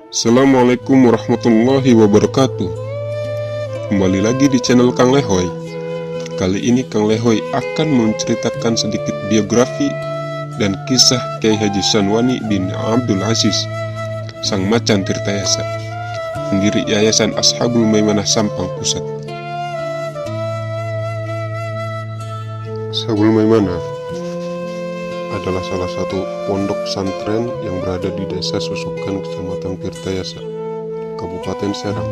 Assalamualaikum warahmatullahi wabarakatuh. Kembali lagi di channel Kang Lehoy. Kali ini Kang Lehoy akan menceritakan sedikit biografi dan kisah Kiai Haji Sanwani bin Abdul Aziz, Sang Macan Tirtayasa, pendiri Yayasan Ashabul Maimanah Sampang Pusat. Ashabul Maimanah adalah salah satu pondok pesantren yang berada di Desa Susukan, Kecamatan Tirtayasa, Kabupaten Serang.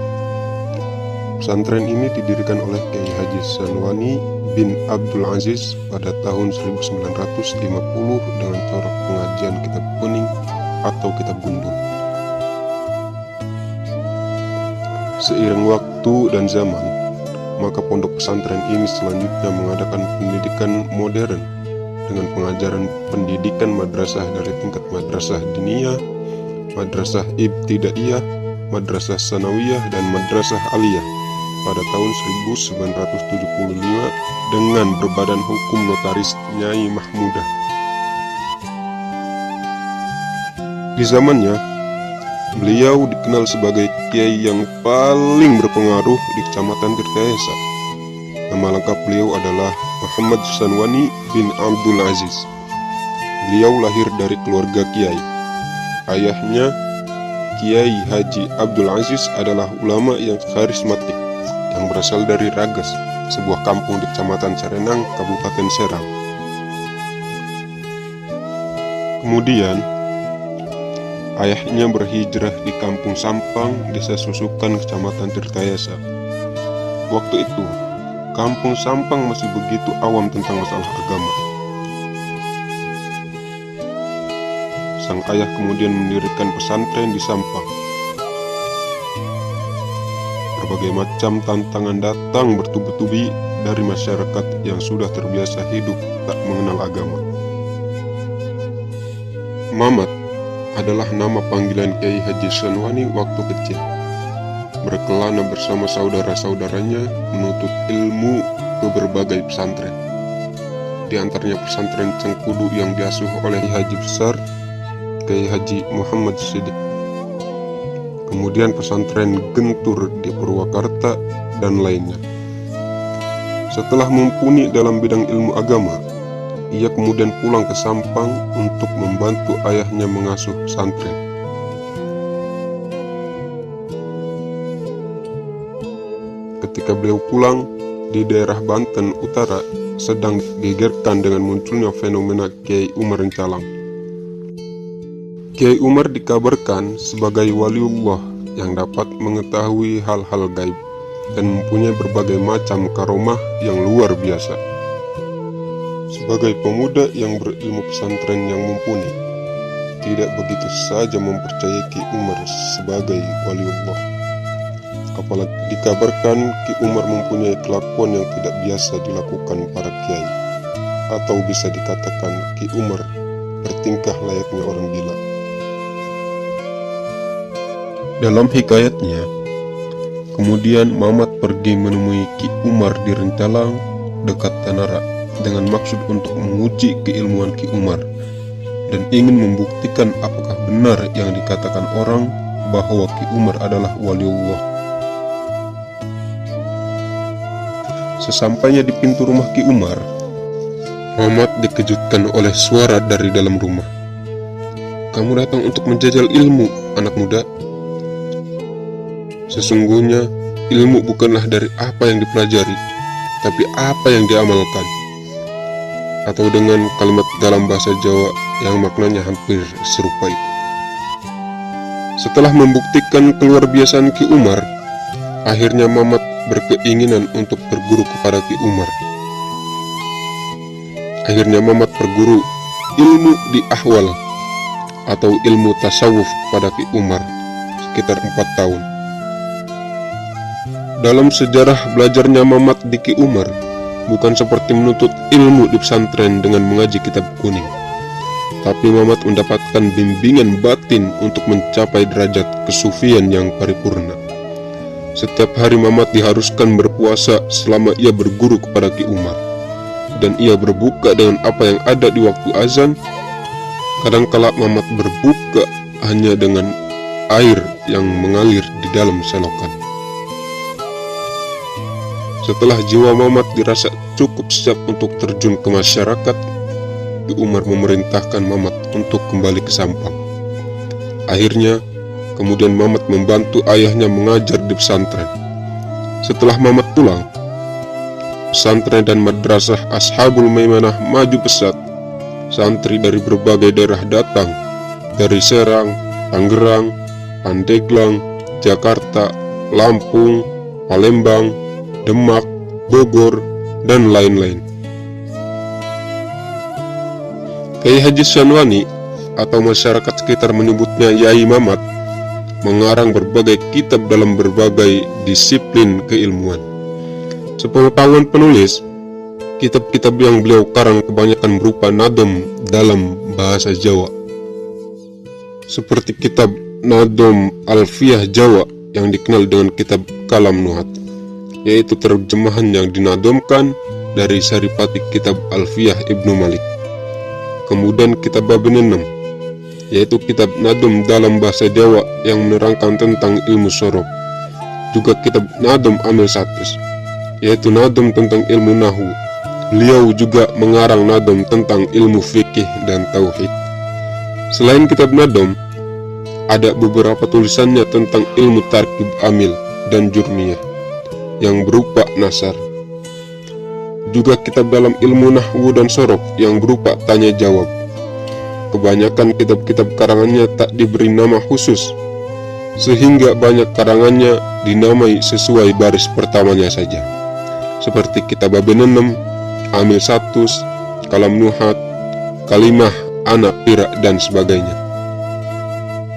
Pesantren ini didirikan oleh Kiai Haji Sanwani bin Abdul Aziz pada tahun 1950 dengan corak pengajian kitab kuning atau kitab gundul. Seiring waktu dan zaman, maka pondok pesantren ini selanjutnya mengadakan pendidikan modern dengan pengajaran pendidikan madrasah dari tingkat madrasah diniyah, madrasah ibtidaiyah, madrasah sanawiyah, dan madrasah aliyah pada tahun 1975 dengan berbadan hukum notaris Nyai Mahmudah. Di zamannya, beliau dikenal sebagai kiai yang paling berpengaruh di Kecamatan Tirtayasa. Nama lengkap beliau adalah Muhammad Sanwani bin Abdul Aziz. Beliau lahir dari keluarga kiai. Ayahnya, Kiai Haji Abdul Aziz, adalah ulama yang karismatik yang berasal dari Ragas, sebuah kampung di Kecamatan Cerenang, Kabupaten Serang. Kemudian, ayahnya berhijrah di Kampung Sampang, Desa Susukan, Kecamatan Tirtayasa. Waktu itu, Kampung Sampang masih begitu awam tentang masalah agama. Sang ayah kemudian mendirikan pesantren di Sampang. Berbagai macam tantangan datang bertubi-tubi dari masyarakat yang sudah terbiasa hidup tak mengenal agama. Mamat adalah nama panggilan Kiai Haji Sanwani waktu kecil. Berkelana bersama saudara-saudaranya menuntut ilmu ke berbagai pesantren. Di antaranya pesantren Cengkudu yang diasuh oleh Haji Besar, Kiai Haji Muhammad Siddiq. Kemudian pesantren Gentur di Purwakarta dan lainnya. Setelah mumpuni dalam bidang ilmu agama, ia kemudian pulang ke Sampang untuk membantu ayahnya mengasuh pesantren. Ketika beliau pulang, di daerah Banten Utara sedang digegerkan dengan munculnya fenomena Kiai Umar Encalang. Kiai Umar dikabarkan sebagai waliullah yang dapat mengetahui hal-hal gaib dan mempunyai berbagai macam karomah yang luar biasa. Sebagai pemuda yang berilmu pesantren yang mumpuni, tidak begitu saja mempercayai Ki Umar sebagai waliullah. Apalagi dikabarkan Ki Umar mempunyai kelakuan yang tidak biasa dilakukan para kiai, atau bisa dikatakan Ki Umar bertingkah layaknya orang gila. Dalam hikayatnya, kemudian Mamat pergi menemui Ki Umar di Rencalang dekat Tanara dengan maksud untuk menguji keilmuan Ki Umar dan ingin membuktikan apakah benar yang dikatakan orang bahwa Ki Umar adalah waliullah. Sesampainya di pintu rumah Ki Umar, Mamat dikejutkan oleh suara dari dalam rumah. "Kamu datang untuk menjajal ilmu, anak muda? Sesungguhnya ilmu bukanlah dari apa yang dipelajari, tapi apa yang diamalkan." Atau dengan kalimat dalam bahasa Jawa yang maknanya hampir serupa itu. Setelah membuktikan keluar biasaan Ki Umar, akhirnya Mamat berkeinginan untuk berguru kepada Ki Umar. Akhirnya Mamat berguru ilmu di ahwal atau ilmu tasawuf kepada Ki Umar sekitar 4 tahun. Dalam sejarah belajarnya Mamat di Ki Umar, bukan seperti menuntut ilmu di pesantren dengan mengaji kitab kuning, tapi Mamat mendapatkan bimbingan batin untuk mencapai derajat kesufian yang paripurna. Setiap hari Mamat diharuskan berpuasa selama ia berguru kepada Ki Umar, dan ia berbuka dengan apa yang ada di waktu azan. Kadangkala Mamat berbuka hanya dengan air yang mengalir di dalam selokan. Setelah jiwa Mamat dirasa cukup siap untuk terjun ke masyarakat, Ki Umar memerintahkan Mamat untuk kembali ke Sampang. Akhirnya, kemudian Mamat membantu ayahnya mengajar di pesantren. Setelah Mamat pulang, pesantren dan madrasah Ashabul Maimanah maju pesat. Santri dari berbagai daerah datang, dari Serang, Tangerang, Pandeglang, Jakarta, Lampung, Palembang, Demak, Bogor, dan lain-lain. Kiai Haji Sanwani atau masyarakat sekitar menyebutnya Yai Mamat mengarang berbagai kitab dalam berbagai disiplin keilmuan. Sepengetahuan penulis, kitab-kitab yang beliau karang kebanyakan berupa nadom dalam bahasa Jawa, seperti kitab Nadom Alfiyah Jawa yang dikenal dengan kitab Kalam Nuhat, yaitu terjemahan yang dinadomkan dari saripati kitab Alfiyah Ibnu Malik. Kemudian kitab Babin Enam, yaitu kitab Nadom dalam bahasa Jawa yang menerangkan tentang ilmu sorof. Juga kitab Nadom Amil Satis, yaitu nadom tentang ilmu nahu. Beliau juga mengarang nadom tentang ilmu fikih dan tauhid. Selain kitab nadom, ada beberapa tulisannya tentang ilmu tarkib amil dan jurmiyah yang berupa nasar. Juga kitab dalam ilmu nahwu dan sorof yang berupa tanya jawab. Kebanyakan kitab-kitab karangannya tak diberi nama khusus, sehingga banyak karangannya dinamai sesuai baris pertamanya saja, seperti kitab Babin Enam, Amil Satus, Kalam Nuhat, Kalimah, Anak Pira, dan sebagainya.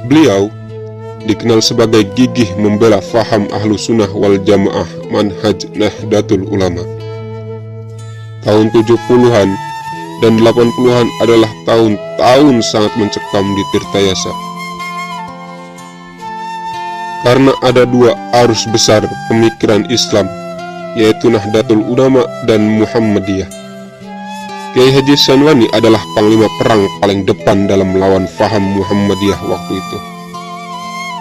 Beliau dikenal sebagai gigih membela faham ahlu sunnah wal jamaah manhaj Nahdlatul Ulama. Tahun 70-an dan 80-an adalah tahun-tahun sangat mencekam di Tirtayasa, karena ada dua arus besar pemikiran Islam, yaitu Nahdlatul Ulama dan Muhammadiyah. Kiai Haji Sanwani adalah panglima perang paling depan dalam melawan faham Muhammadiyah waktu itu,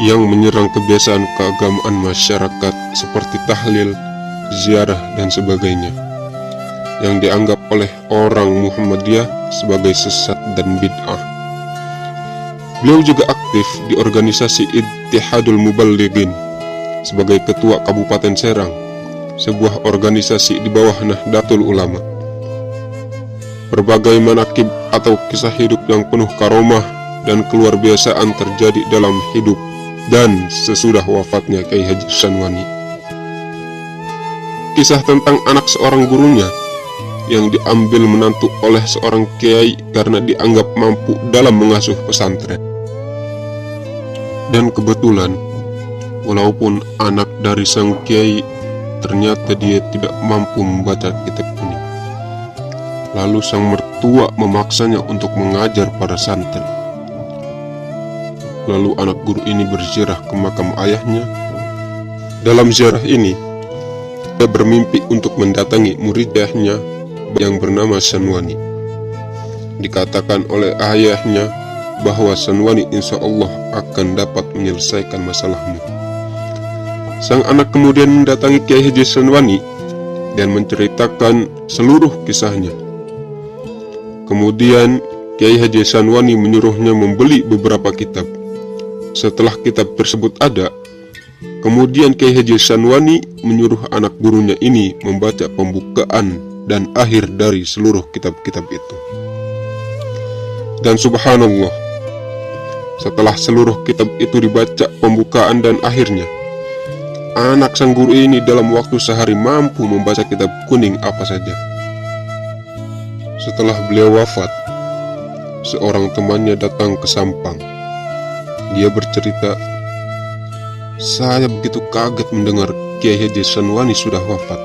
yang menyerang kebiasaan keagamaan masyarakat seperti tahlil, ziarah, dan sebagainya, yang dianggap oleh orang Muhammadiyah sebagai sesat dan bid'ah. Beliau juga aktif di organisasi Ittihadul Muballighin sebagai ketua Kabupaten Serang, sebuah organisasi di bawah Nahdlatul Ulama. Berbagai manakib atau kisah hidup yang penuh karomah dan keluar biasaan terjadi dalam hidup dan sesudah wafatnya Kiai Haji Sanwani. Kisah tentang anak seorang gurunya yang diambil menantu oleh seorang kiai karena dianggap mampu dalam mengasuh pesantren. Dan kebetulan, walaupun anak dari sang kiai, ternyata dia tidak mampu membaca kitab kuning. Lalu sang mertua memaksanya untuk mengajar para santri. Lalu anak guru ini berziarah ke makam ayahnya. Dalam ziarah ini, dia bermimpi untuk mendatangi murid ayahnya yang bernama Sanwani. Dikatakan oleh ayahnya bahwa Sanwani insya Allah akan dapat menyelesaikan masalahmu. Sang anak kemudian mendatangi Kiai Haji Sanwani dan menceritakan seluruh kisahnya. Kemudian Kiai Haji Sanwani menyuruhnya membeli beberapa kitab. Setelah kitab tersebut ada, kemudian Kiai Haji Sanwani menyuruh anak gurunya ini membaca pembukaan dan akhir dari seluruh kitab-kitab itu. Dan subhanallah, setelah seluruh kitab itu dibaca pembukaan dan akhirnya, anak sang guru ini dalam waktu sehari mampu membaca kitab kuning apa saja. Setelah beliau wafat, seorang temannya datang ke Sampang. Dia bercerita, "Saya begitu kaget mendengar Kiai Haji Sanwani sudah wafat.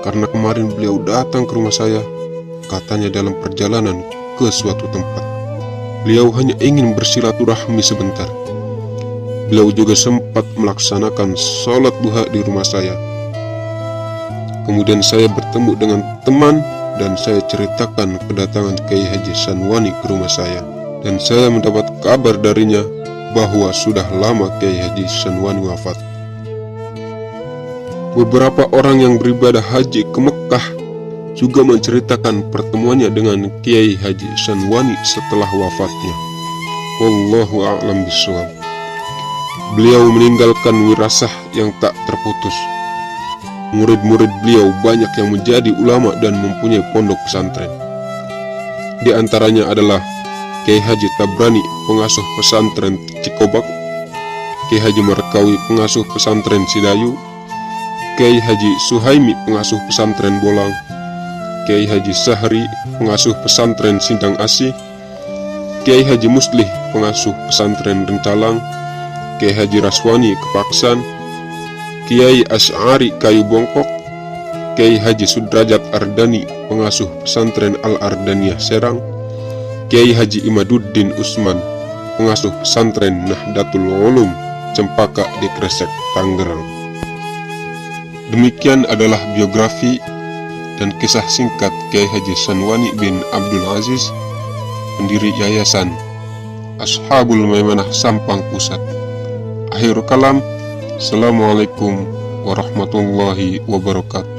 Karena kemarin beliau datang ke rumah saya, katanya dalam perjalanan ke suatu tempat. beliau hanya ingin bersilaturahmi sebentar. Beliau juga sempat melaksanakan sholat duha di rumah saya. Kemudian saya bertemu dengan teman dan saya ceritakan kedatangan Kiai Haji Sanwani ke rumah saya. Dan saya mendapat kabar darinya bahwa sudah lama Kiai Haji Sanwani wafat. Beberapa orang yang beribadah haji ke Mekah juga menceritakan pertemuannya dengan Kiai Haji Sanwani setelah wafatnya. Wallahu a'lam bishawab. Beliau meninggalkan wirasah yang tak terputus. Murid-murid beliau banyak yang menjadi ulama dan mempunyai pondok pesantren. Di antaranya adalah Kiai Haji Tabrani, pengasuh pesantren Cikobak, Kiai Haji Markawi, pengasuh pesantren Sidayu, Kiai Haji Suhaimi, pengasuh pesantren Bolang, Kiai Haji Sahri, pengasuh pesantren Sindang Asih, Kiai Haji Muslih, pengasuh pesantren Rencalang, Kiai Haji Raswani, Kepaksan, Kiai Asy'ari Kayu Bongkok, Kiai Haji Sudrajat Ardani, pengasuh pesantren Al-Ardaniyah Serang, Kiai Haji Imaduddin Usman, pengasuh pesantren Nahdlatul Ulum Cempaka di Kresek, Tangerang. Demikian adalah biografi dan kisah singkat Kiai Haji Sanwani bin Abdul Aziz, pendiri Yayasan Ashabul Maimanah Sampang Pusat. Akhirul kalam, Assalamualaikum warahmatullahi wabarakatuh.